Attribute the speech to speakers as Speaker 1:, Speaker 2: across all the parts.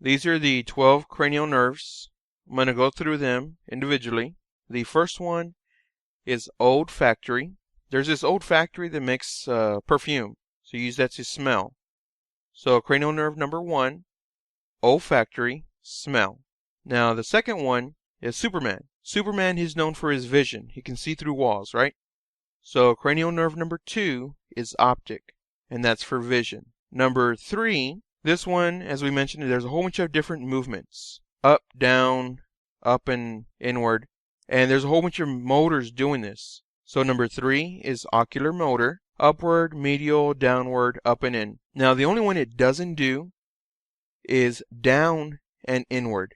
Speaker 1: These are the 12 cranial nerves. I'm going to go through them individually. The first one is olfactory. There's this olfactory that makes perfume. So you use that to smell. So cranial nerve number 1, olfactory, smell. Now the second one is Superman. Superman is known for his vision. He can see through walls, right? So cranial nerve number 2 is optic, and that's for vision. Number 3, this one, as we mentioned, there's a whole bunch of different movements. Up, down, up and inward. And there's a whole bunch of motors doing this. So number 3 is ocular motor. Upward, medial, downward, up and in. Now the only one it doesn't do is down and inward.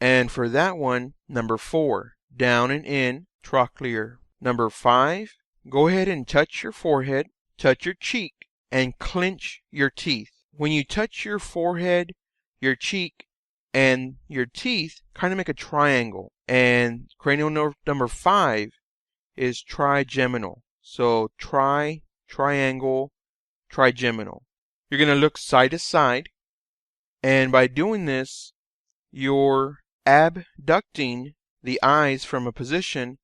Speaker 1: And for that one, number 4, down and in, trochlear. Number 5, go ahead and touch your forehead, touch your cheek, and clench your teeth. When you touch your forehead, your cheek, and your teeth, kind of make a triangle. And cranial nerve number 5 is trigeminal. So triangle, trigeminal. You're going to look side to side. And by doing this, you're abducting the eyes from a position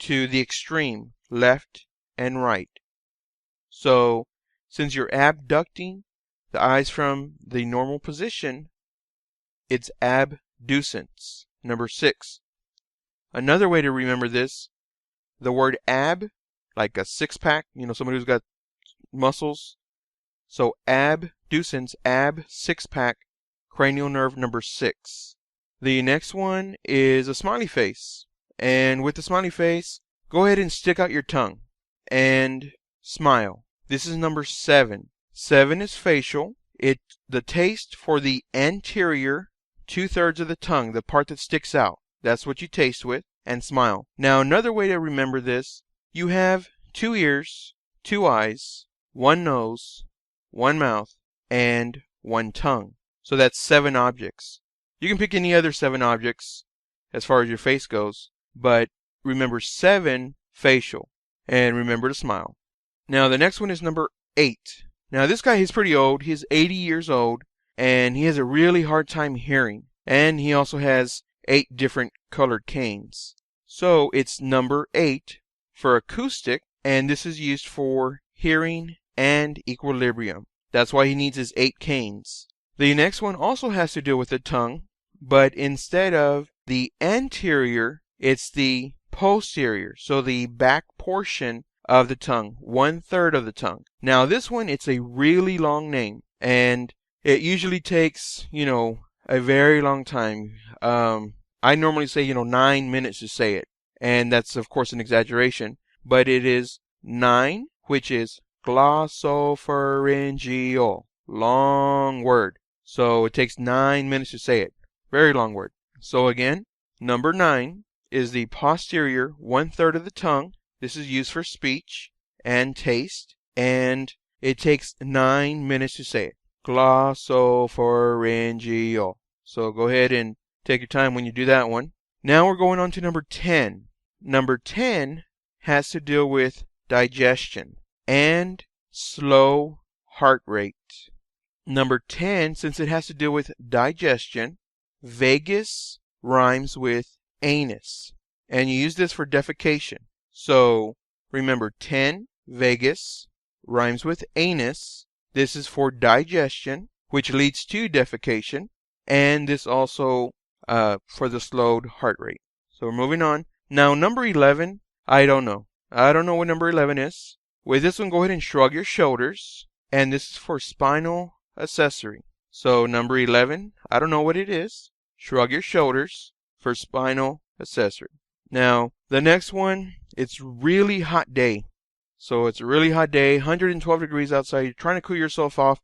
Speaker 1: to the extreme, left and right. So since you're abducting the eyes from the normal position, it's abducens. Number 6. Another way to remember this, the word ab, like a six-pack, somebody who's got muscles. So abducens, ab, six-pack, cranial nerve number 6. The next one is a smiley face. And with the smiley face, go ahead and stick out your tongue and smile. This is number 7. 7 is facial. It's the taste for the anterior 2/3 of the tongue, the part that sticks out. That's what you taste with, and smile. Now another way to remember this, you have 2 ears, 2 eyes, 1 nose, 1 mouth, and 1 tongue. So that's 7 objects. You can pick any other 7 objects as far as your face goes, but remember 7 facial, and remember to smile. Now the next one is number 8. Now this guy, he's pretty old. He's 80 years old, and he has a really hard time hearing. And he also has 8 different colored canes. So it's number 8 for acoustic, and this is used for hearing and equilibrium. That's why he needs his 8 canes. The next one also has to do with the tongue, but instead of the anterior, it's the posterior. So the back portion of the tongue, 1/3 of the tongue. Now this one, it's a really long name, and it usually takes, a very long time. I normally say, 9 minutes to say it, and that's of course an exaggeration, but it is 9, which is glossopharyngeal. Long word. So it takes 9 minutes to say it. Very long word. So again, number 9 is the posterior 1/3 of the tongue. This is used for speech and taste, and it takes 9 minutes to say it. Glossopharyngeal. So go ahead and take your time when you do that one. Now we're going on to number 10. Number 10 has to deal with digestion and slow heart rate. Number 10, since it has to deal with digestion, vagus rhymes with anus. And you use this for defecation. So remember, 10, vagus, rhymes with anus. This is for digestion, which leads to defecation. And this also for the slowed heart rate. So we're moving on. Now number 11, I don't know. I don't know what number 11 is. With this one, go ahead and shrug your shoulders. And this is for spinal accessory. So number 11, I don't know what it is. Shrug your shoulders for spinal accessory. Now the next one, it's really hot day. So it's a really hot day, 112 degrees outside. You're trying to cool yourself off.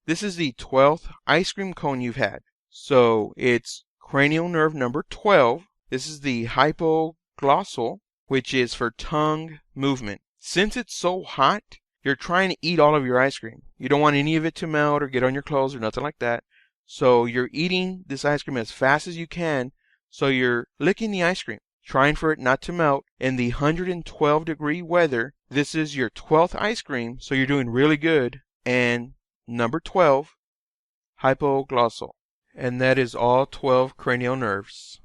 Speaker 1: This is the 12th ice cream cone you've had. So it's cranial nerve number 12. This is the hypoglossal, which is for tongue movement. Since it's so hot, you're trying to eat all of your ice cream. You don't want any of it to melt or get on your clothes or nothing like that. So you're eating this ice cream as fast as you can. So you're licking the ice cream, trying for it not to melt. In the 112 degree weather, this is your 12th ice cream. So you're doing really good. And number 12, hypoglossal. And that is all 12 cranial nerves.